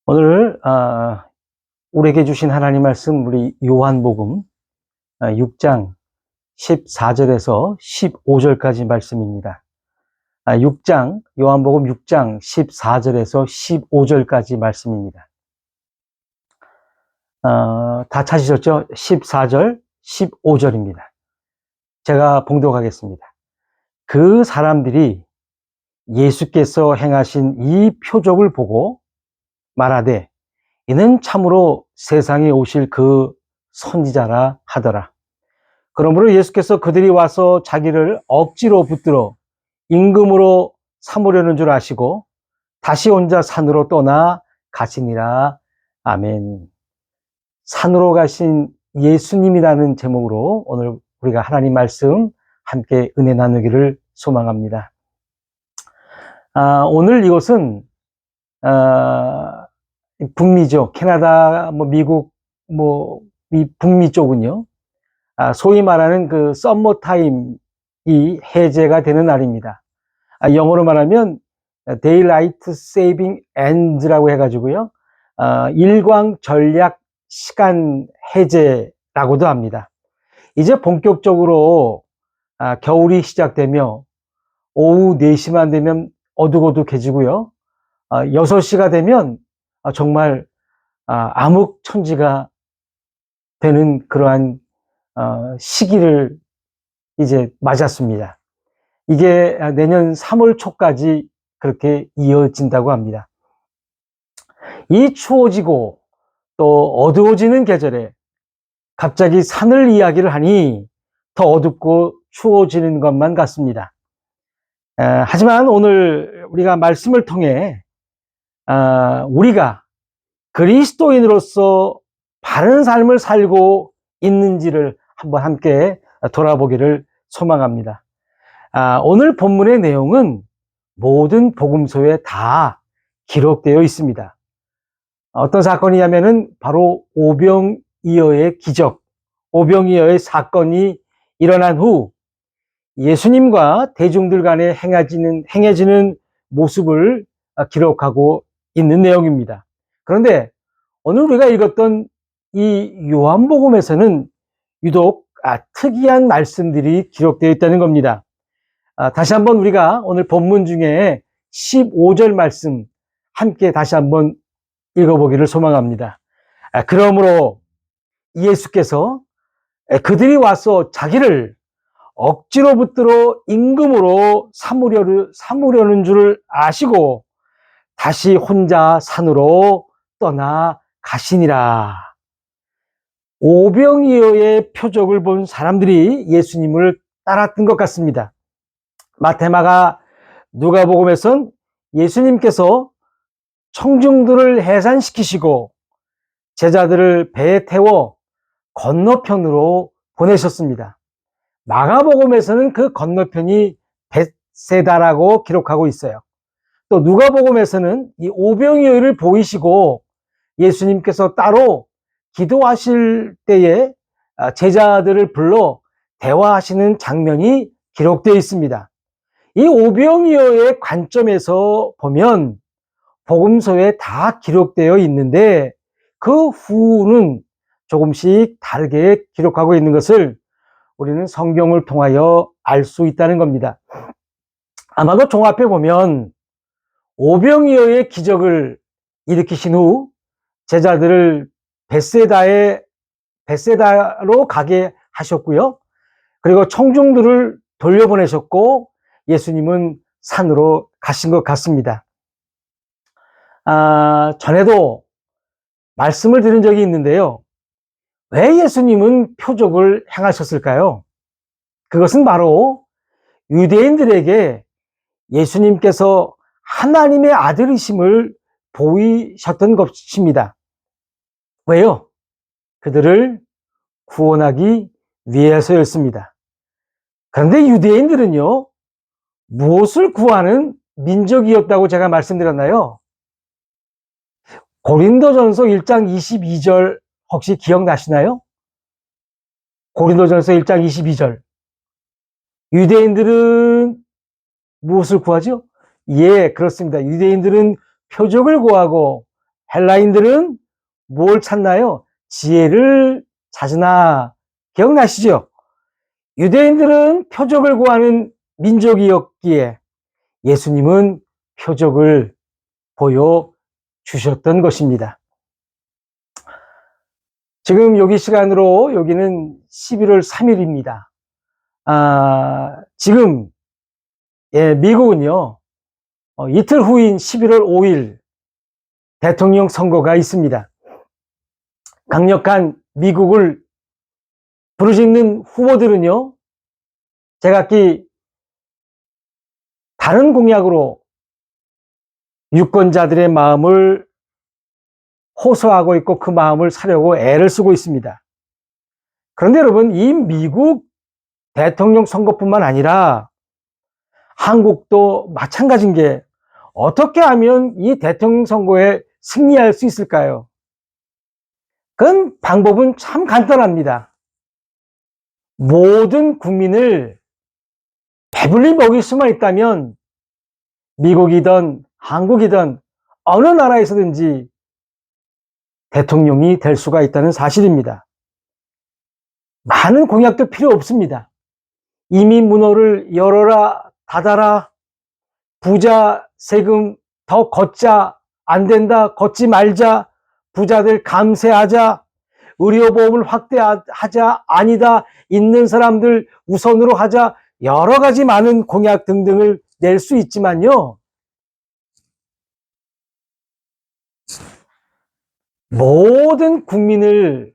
오늘 우리에게 주신 하나님 말씀 우리 요한복음 6장 14절에서 15절까지 말씀입니다. 6장 요한복음 6장 14절에서 15절까지 말씀입니다. 다 찾으셨죠? 14절, 15절입니다. 제가 봉독하겠습니다. 그 사람들이 예수께서 행하신 이 표적을 보고 말하되 이는 참으로 세상에 오실 그 선지자라 하더라. 그러므로 예수께서 그들이 와서 자기를 억지로 붙들어 임금으로 삼으려는 줄 아시고 다시 혼자 산으로 떠나 가시니라. 아멘. 산으로 가신 예수님이라는 제목으로 오늘 우리가 하나님 말씀 함께 은혜 나누기를 소망합니다. 오늘 이곳은 북미죠. 캐나다, 미국, 이 북미 쪽은요. 소위 말하는 그 썸머 타임이 해제가 되는 날입니다. 영어로 말하면 Daylight Saving End라고 해가지고요. 일광 전략 시간 해제라고도 합니다. 이제 본격적으로 겨울이 시작되며 오후 4시만 되면 어둑어둑해지고요. 6시가 되면 정말 암흑천지가 되는 그러한 시기를 이제 맞았습니다. 이게 내년 3월 초까지 그렇게 이어진다고 합니다. 이 추워지고 또 어두워지는 계절에 갑자기 산을 이야기를 하니 더 어둡고 추워지는 것만 같습니다. 하지만 오늘 우리가 말씀을 통해 우리가 그리스도인으로서 바른 삶을 살고 있는지를 한번 함께 돌아보기를 소망합니다. 오늘 본문의 내용은 모든 복음서에 다 기록되어 있습니다. 어떤 사건이냐면은 바로 오병이어의 기적, 오병이어의 사건이 일어난 후 예수님과 대중들 간에 행해지는 모습을 기록하고 있는 내용입니다. 그런데 오늘 우리가 읽었던 이 요한복음에서는 유독 특이한 말씀들이 기록되어 있다는 겁니다. 다시 한번 우리가 오늘 본문 중에 15절 말씀 함께 다시 한번 읽어보기를 소망합니다. 그러므로 예수께서 그들이 와서 자기를 억지로 붙들어 임금으로 삼으려는 줄 아시고 다시 혼자 산으로 떠나 가시니라. 오병이어의 표적을 본 사람들이 예수님을 따랐던 것 같습니다. 마태마가 누가복음에선 예수님께서 청중들을 해산시키시고 제자들을 배에 태워 건너편으로 보내셨습니다. 마가복음에서는 그 건너편이 벳세다라고 기록하고 있어요. 또 누가복음에서는 이 오병이어를 보이시고 예수님께서 따로 기도하실 때에 제자들을 불러 대화하시는 장면이 기록되어 있습니다. 이 오병이어의 관점에서 보면 복음서에 다 기록되어 있는데 그 후는 조금씩 다르게 기록하고 있는 것을 우리는 성경을 통하여 알 수 있다는 겁니다. 아마도 종합해 보면 오병이어의 기적을 일으키신 후 제자들을 벳세다로 가게 하셨고요. 그리고 청중들을 돌려보내셨고 예수님은 산으로 가신 것 같습니다. 전에도 말씀을 드린 적이 있는데요. 왜 예수님은 표적을 행하셨을까요? 그것은 바로 유대인들에게 예수님께서 하나님의 아들이심을 보이셨던 것입니다. 왜요? 그들을 구원하기 위해서였습니다. 그런데 유대인들은요, 무엇을 구하는 민족이었다고 제가 말씀드렸나요? 고린도전서 1장 22절 혹시 기억나시나요? 고린도전서 1장 22절. 유대인들은 무엇을 구하죠? 예, 그렇습니다. 유대인들은 표적을 구하고 헬라인들은 뭘 찾나요? 지혜를 찾으나. 기억나시죠? 유대인들은 표적을 구하는 민족이었기에 예수님은 표적을 보여주셨던 것입니다. 지금 여기 시간으로 여기는 11월 3일입니다. 지금 미국은요, 이틀 후인 11월 5일 대통령 선거가 있습니다. 강력한 미국을 부르짖는 후보들은요, 제각기 다른 공약으로 유권자들의 마음을 호소하고 있고 그 마음을 사려고 애를 쓰고 있습니다. 그런데 여러분, 이 미국 대통령 선거뿐만 아니라 한국도 마찬가지인 게 어떻게 하면 이 대통령 선거에 승리할 수 있을까요? 그 방법은 참 간단합니다. 모든 국민을 배불리 먹일 수만 있다면 미국이든 한국이든 어느 나라에서든지 대통령이 될 수가 있다는 사실입니다. 많은 공약도 필요 없습니다. 이민 문호를 열어라 닫아라, 부자 세금 더 걷자, 안 된다 걷지 말자, 부자들 감세하자, 의료보험을 확대하자, 아니다 있는 사람들 우선으로 하자, 여러 가지 많은 공약 등등을 낼 수 있지만요, 모든 국민을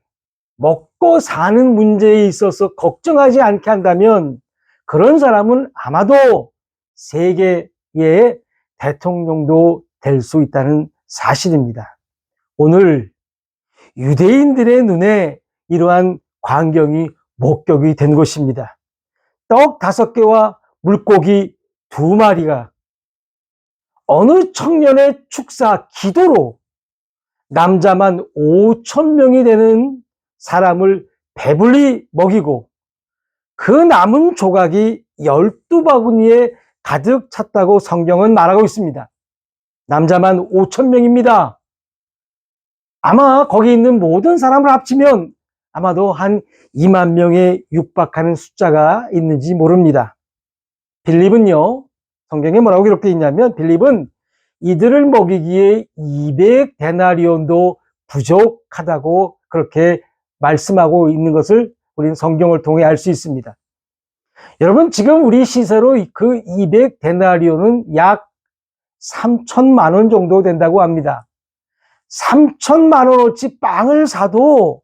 먹고 사는 문제에 있어서 걱정하지 않게 한다면 그런 사람은 아마도 세계의 대통령도 될 수 있다는 사실입니다. 오늘 유대인들의 눈에 이러한 광경이 목격이 된 것입니다. 떡 5개와 물고기 2마리가 어느 청년의 축사 기도로 남자만 5,000명이 되는 사람을 배불리 먹이고 그 남은 조각이 12바구니에 가득 찼다고 성경은 말하고 있습니다. 남자만 5,000명입니다. 아마 거기 있는 모든 사람을 합치면 아마도 한 2만 명에 육박하는 숫자가 있는지 모릅니다. 빌립은요, 성경에 뭐라고 기록되어 있냐면 빌립은 이들을 먹이기에 200데나리온도 부족하다고 그렇게 말씀하고 있는 것을 우리는 성경을 통해 알 수 있습니다. 여러분, 지금 우리 시세로 그 200데나리온은 약 3천만 원 정도 된다고 합니다. 3천만 원어치 빵을 사도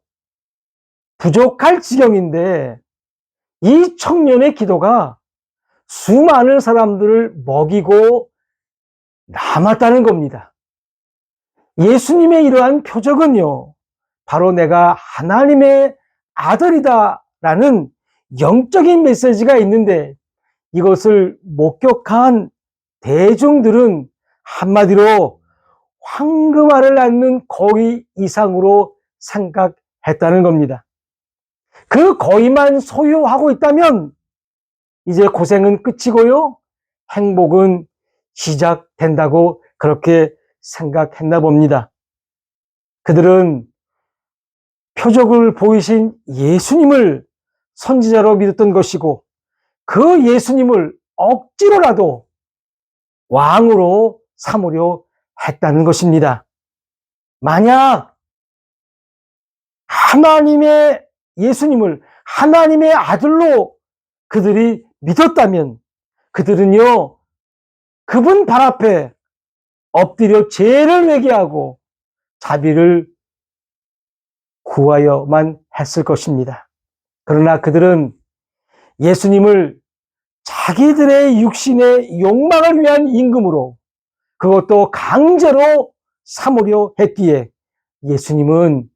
부족할 지경인데 이 청년의 기도가 수많은 사람들을 먹이고 남았다는 겁니다. 예수님의 이러한 표적은요, 바로 내가 하나님의 아들이다 라는 영적인 메시지가 있는데 이것을 목격한 대중들은 한마디로 황금알을 낳는 거위 이상으로 생각했다는 겁니다. 그 거위만 소유하고 있다면 이제 고생은 끝이고요, 행복은 시작된다고 그렇게 생각했나 봅니다. 그들은 표적을 보이신 예수님을 선지자로 믿었던 것이고 그 예수님을 억지로라도 왕으로 삼으려 했다는 것입니다. 만약 하나님의 예수님을 하나님의 아들로 그들이 믿었다면 그들은요, 그분 발 앞에 엎드려 죄를 회개하고 자비를 구하여만 했을 것입니다. 그러나 그들은 예수님을 자기들의 육신의 욕망을 위한 임금으로, 그것도 강제로 삼으려 했기에 예수님은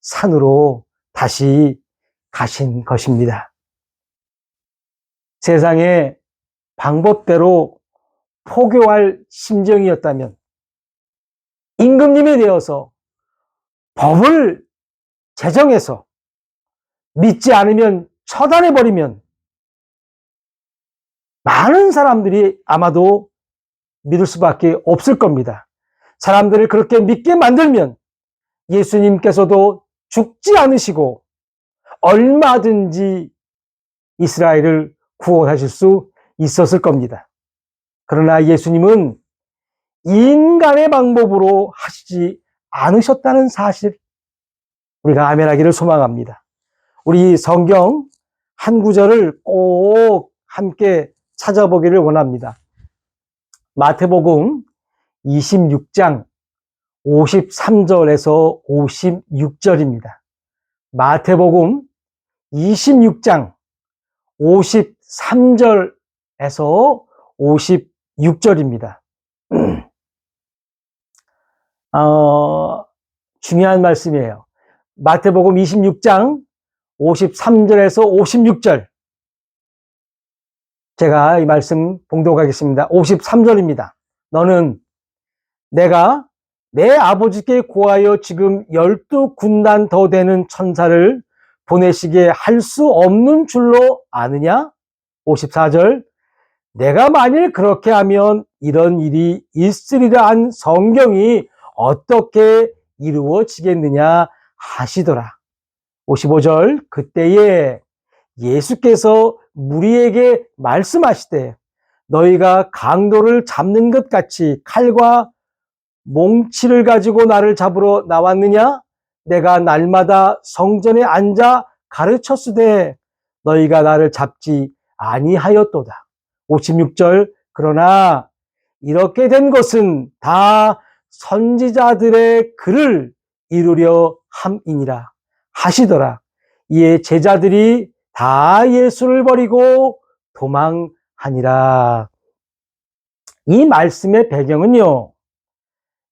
산으로 다시 가신 것입니다. 세상의 방법대로 포교할 심정이었다면 임금님이 되어서 법을 제정해서 믿지 않으면 처단해버리면 많은 사람들이 아마도 믿을 수밖에 없을 겁니다. 사람들을 그렇게 믿게 만들면 예수님께서도 죽지 않으시고 얼마든지 이스라엘을 구원하실 수 있었을 겁니다. 그러나 예수님은 인간의 방법으로 하시지 않으셨다는 사실, 우리가 아멘하기를 소망합니다. 우리 성경 한 구절을 꼭 함께 찾아보기를 원합니다. 마태복음 26장 53절에서 56절입니다. 마태복음 26장 53절에서 56절입니다. 중요한 말씀이에요. 마태복음 26장 53절에서 56절. 제가 이 말씀 봉독하겠습니다. 53절입니다. 너는 내가 내 아버지께 구하여 지금 12군단 더 되는 천사를 보내시게 할 수 없는 줄로 아느냐? 54절. 내가 만일 그렇게 하면 이런 일이 있으리라 한 성경이 어떻게 이루어지겠느냐 하시더라. 55절. 그때에 예수께서 무리에게 말씀하시되 너희가 강도를 잡는 것 같이 칼과 몽치를 가지고 나를 잡으러 나왔느냐? 내가 날마다 성전에 앉아 가르쳤으되 너희가 나를 잡지 아니하였도다. 56절. 그러나 이렇게 된 것은 다 선지자들의 글을 이루려 함이니라 하시더라. 이에 제자들이 다 예수를 버리고 도망하니라. 이 말씀의 배경은요,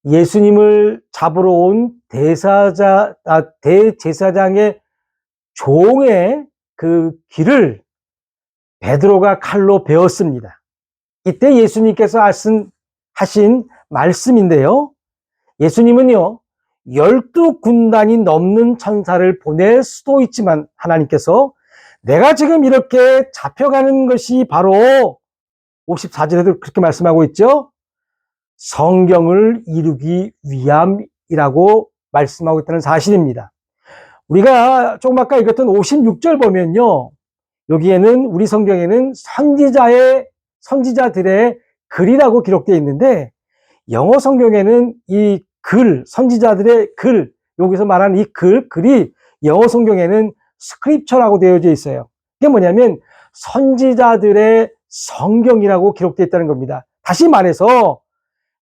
예수님을 잡으러 온 대제사장의 종의 그 길을 베드로가 칼로 베었습니다. 이때 예수님께서 하신 말씀인데요, 예수님은요 12군단이 넘는 천사를 보낼 수도 있지만 하나님께서 내가 지금 이렇게 잡혀가는 것이 바로 54절에도 그렇게 말씀하고 있죠. 성경을 이루기 위함이라고 말씀하고 있다는 사실입니다. 우리가 조금 아까 읽었던 56절 보면요, 여기에는 우리 성경에는 선지자들의 글이라고 기록되어 있는데 영어 성경에는 이 글, 선지자들의 글, 여기서 말하는 이 글이 영어 성경에는 스크립처라고 되어져 있어요. 이게 뭐냐면 선지자들의 성경이라고 기록되어 있다는 겁니다. 다시 말해서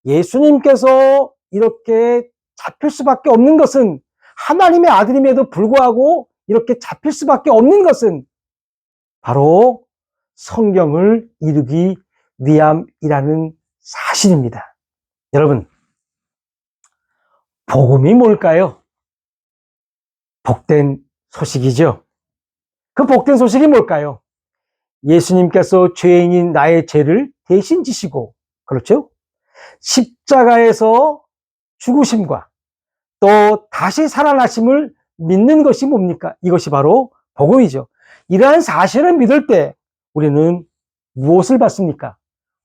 예수님께서 이렇게 잡힐 수밖에 없는 것은, 하나님의 아들임에도 불구하고 이렇게 잡힐 수밖에 없는 것은 바로 성경을 이루기 위함이라는 사실입니다. 여러분, 복음이 뭘까요? 복된 소식이죠. 그 복된 소식이 뭘까요? 예수님께서 죄인인 나의 죄를 대신 지시고, 그렇죠? 십자가에서 죽으심과 또 다시 살아나심을 믿는 것이 뭡니까? 이것이 바로 복음이죠. 이러한 사실을 믿을 때 우리는 무엇을 받습니까?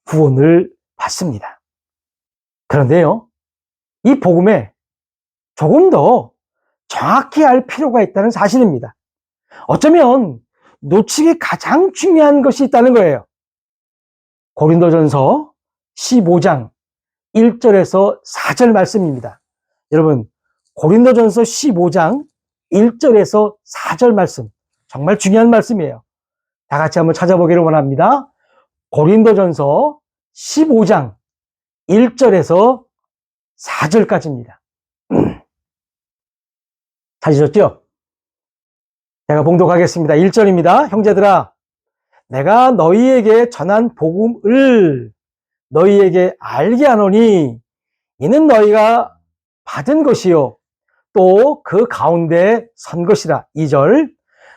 구원을 받습니다. 그런데요, 이 복음에 조금 더 정확히 알 필요가 있다는 사실입니다. 어쩌면 놓치기 가장 중요한 것이 있다는 거예요. 고린도전서 15장 1절에서 4절 말씀입니다. 여러분, 고린도전서 15장 1절에서 4절 말씀, 정말 중요한 말씀이에요. 다 같이 한번 찾아보기를 원합니다. 고린도전서 15장 1절에서 4절까지입니다. 찾으셨죠? 제가 봉독하겠습니다. 1절입니다. 형제들아, 내가 너희에게 전한 복음을 너희에게 알게 하노니 이는 너희가 받은 것이요 또 그 가운데 선 것이라. 2절.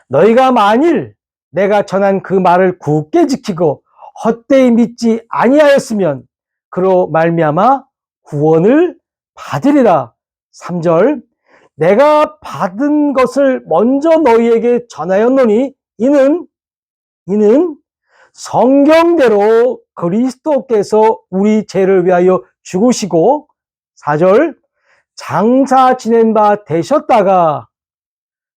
너희가 만일 내가 전한 그 말을 굳게 지키고 헛되이 믿지 아니하였으면 그로 말미암아 구원을 받으리라. 3절. 내가 받은 것을 먼저 너희에게 전하였노니 이는 성경대로 그리스도께서 우리 죄를 위하여 죽으시고 4절 장사 지낸 바 되셨다가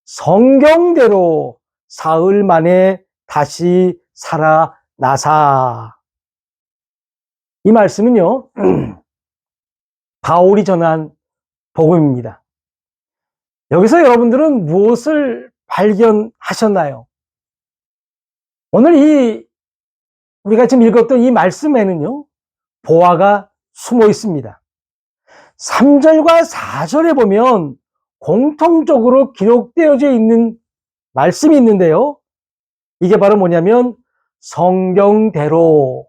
성경대로 사흘 만에 다시 살아나사. 이 말씀은요, 바울이 전한 복음입니다. 여기서 여러분들은 무엇을 발견하셨나요? 오늘 우리가 지금 읽었던 이 말씀에는요, 보화가 숨어 있습니다. 3절과 4절에 보면 공통적으로 기록되어져 있는 말씀이 있는데요. 이게 바로 뭐냐면 성경대로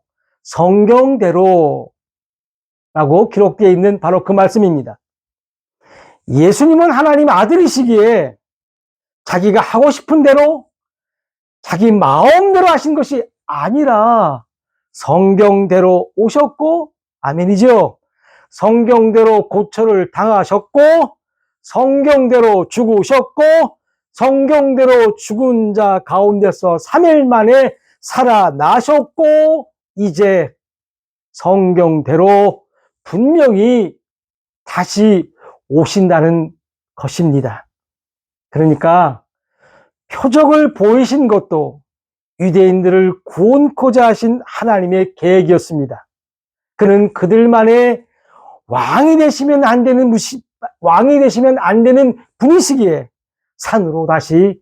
라고 기록되어 있는 바로 그 말씀입니다. 예수님은 하나님 아들이시기에 자기가 하고 싶은 대로 자기 마음대로 하신 것이 아니라 성경대로 오셨고, 아멘이죠. 성경대로 고초를 당하셨고, 성경대로 죽으셨고, 성경대로 죽은 자 가운데서 3일 만에 살아나셨고, 이제 성경대로 분명히 다시 오신다는 것입니다. 그러니까 표적을 보이신 것도 유대인들을 구원코자 하신 하나님의 계획이었습니다. 그는 그들만의 왕이 되시면 안 되는 분이시기에 산으로 다시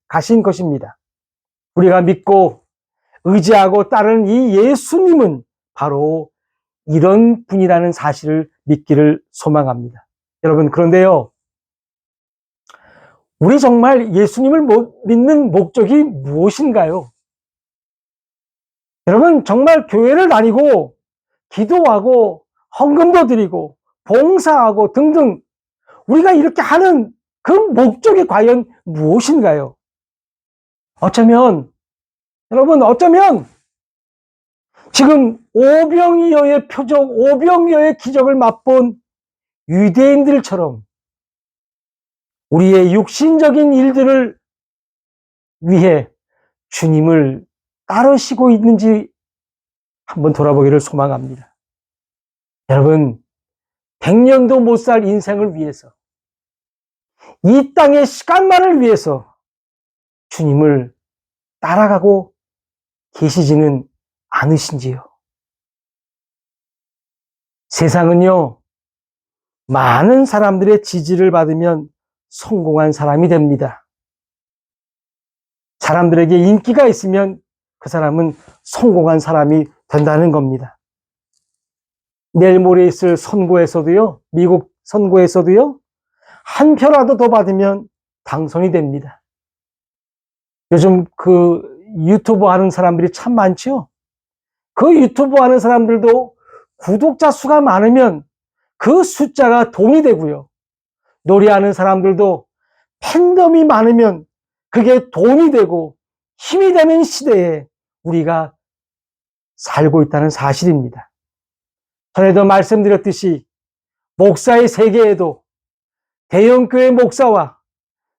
가신 것입니다. 우리가 믿고 의지하고 따르는 이 예수님은 바로 이런 분이라는 사실을 믿기를 소망합니다. 여러분, 그런데요, 우리 정말 예수님을 믿는 목적이 무엇인가요? 여러분, 정말 교회를 다니고 기도하고 헌금도 드리고 봉사하고 등등 우리가 이렇게 하는 그 목적이 과연 무엇인가요? 어쩌면 지금 오병이어의 표적, 오병이어의 기적을 맛본 유대인들처럼 우리의 육신적인 일들을 위해 주님을 따르시고 있는지 한번 돌아보기를 소망합니다. 여러분, 100년도 못 살 인생을 위해서, 이 땅의 시간만을 위해서 주님을 따라가고 계시지는 않으신지요? 세상은요, 많은 사람들의 지지를 받으면 성공한 사람이 됩니다. 사람들에게 인기가 있으면 그 사람은 성공한 사람이 된다는 겁니다. 내일 모레 있을 선거에서도요, 미국 선거에서도요, 한 표라도 더 받으면 당선이 됩니다. 요즘 그 유튜브 하는 사람들이 참 많죠? 그 유튜브 하는 사람들도 구독자 수가 많으면 그 숫자가 돈이 되고요. 노래하는 사람들도 팬덤이 많으면 그게 돈이 되고 힘이 되는 시대에 우리가 살고 있다는 사실입니다. 전에도 말씀드렸듯이 목사의 세계에도 대형교회 목사와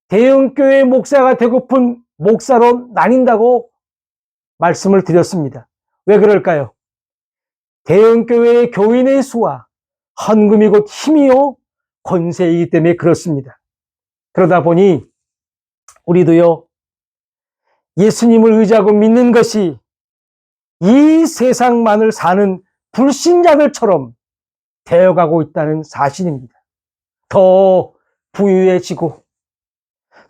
대형교회 목사가 되고픈 목사로 나뉜다고 말씀을 드렸습니다. 왜 그럴까요? 대형교회의 교인의 수와 헌금이 곧 힘이요 권세이기 때문에 그렇습니다. 그러다 보니 우리도요, 예수님을 의지하고 믿는 것이 이 세상만을 사는 불신자들처럼 되어가고 있다는 사실입니다. 더 부유해지고,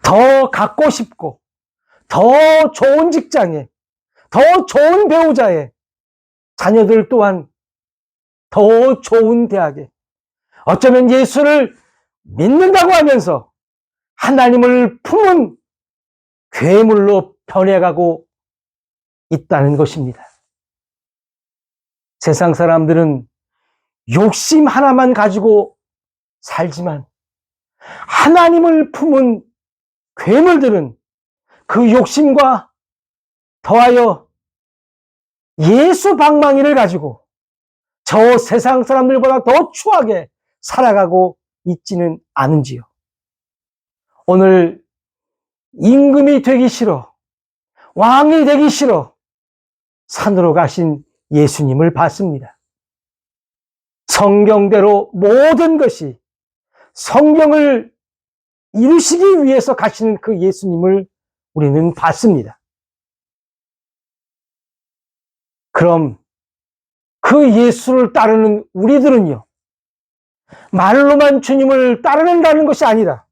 더 갖고 싶고, 더 좋은 직장에, 더 좋은 배우자에, 자녀들 또한 더 좋은 대학에, 어쩌면 예수를 믿는다고 하면서 하나님을 품은 괴물로 변해가고 있다는 것입니다. 세상 사람들은 욕심 하나만 가지고 살지만 하나님을 품은 괴물들은 그 욕심과 더하여 예수 방망이를 가지고 저 세상 사람들보다 더 추하게 살아가고 있지는 않은지요. 오늘 임금이 되기 싫어, 왕이 되기 싫어 산으로 가신 예수님을 봤습니다. 성경대로 모든 것이 성경을 이루시기 위해서 가시는 그 예수님을 우리는 봤습니다. 그럼 그 예수를 따르는 우리들은요, 말로만 주님을 따르는다는 것이 아니라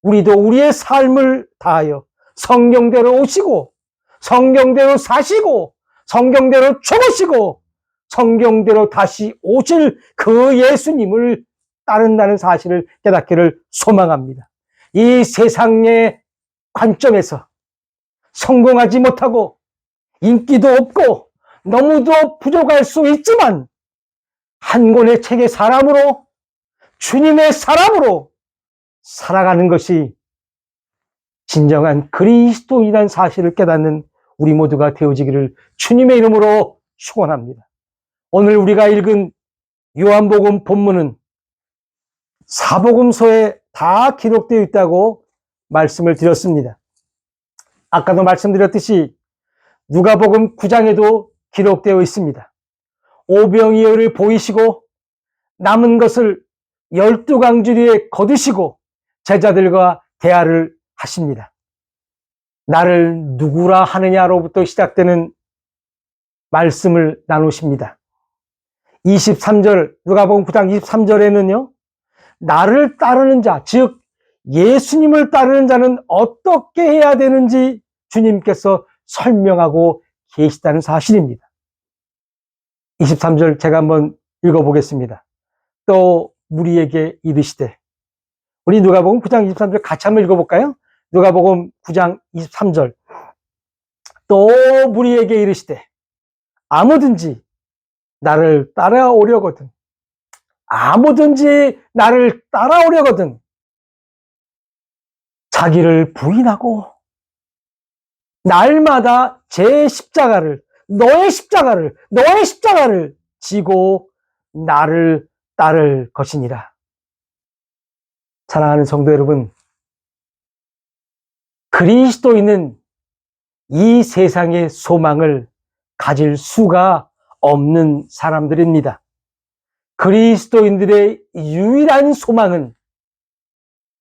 우리도 우리의 삶을 다하여 성경대로 오시고 성경대로 사시고 성경대로 죽으시고 성경대로 다시 오실 그 예수님을 따른다는 사실을 깨닫기를 소망합니다. 이 세상의 관점에서 성공하지 못하고 인기도 없고 너무도 부족할 수 있지만 한 권의 책의 사람으로 주님의 사람으로 살아가는 것이 진정한 그리스도인이라는 사실을 깨닫는 우리 모두가 되어지기를 주님의 이름으로 축원합니다. 오늘 우리가 읽은 요한복음 본문은 사복음서에 다 기록되어 있다고 말씀을 드렸습니다. 아까도 말씀드렸듯이 누가복음 9장에도 기록되어 있습니다. 오병이어를 보이시고 남은 것을 12강주리에 거두시고 제자들과 대화를 하십니다. 나를 누구라 하느냐로부터 시작되는 말씀을 나누십니다. 23절, 누가복음 9장 23절에는요, 나를 따르는 자, 즉 예수님을 따르는 자는 어떻게 해야 되는지 주님께서 설명하고 계시다는 사실입니다. 23절 제가 한번 읽어보겠습니다. 또 무리에게 이르시되, 우리 누가복음 9장 23절 같이 한번 읽어볼까요? 누가복음 9장 23절. 또 무리에게 이르시되, 아무든지 나를 따라오려거든, 아무든지 나를 따라오려거든 자기를 부인하고 날마다 제 십자가를, 너의 십자가를 지고 나를 따를 것이니라. 사랑하는 성도 여러분, 그리스도인은 이 세상의 소망을 가질 수가 없는 사람들입니다. 그리스도인들의 유일한 소망은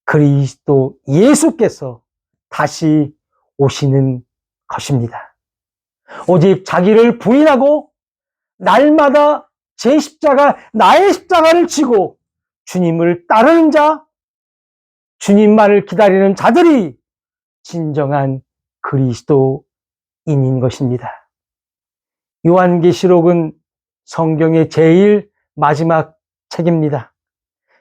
그리스도 예수께서 다시 오시는 것입니다. 오직 자기를 부인하고 날마다 제 십자가, 나의 십자가를 지고 주님을 따르는 자, 주님만을 기다리는 자들이 진정한 그리스도인인 것입니다. 요한계시록은 성경의 제일 마지막 책입니다.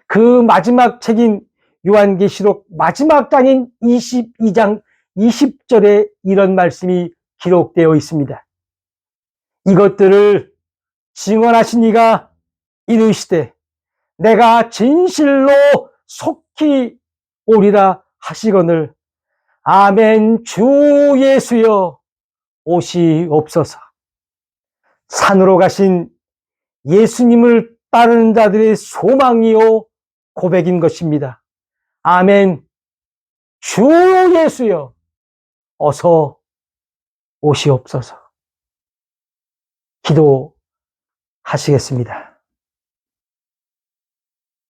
그 마지막 책인 요한계시록 마지막 장인 22장 20절에 이런 말씀이 기록되어 있습니다. 이것들을 증언하신 이가 이르시되 내가 진실로 속히 오리라 하시거늘 아멘. 주 예수여 오시옵소서. 산으로 가신 예수님을 따르는 자들의 소망이요 고백인 것입니다. 아멘. 주 예수여 어서 오시옵소서. 기도하시겠습니다.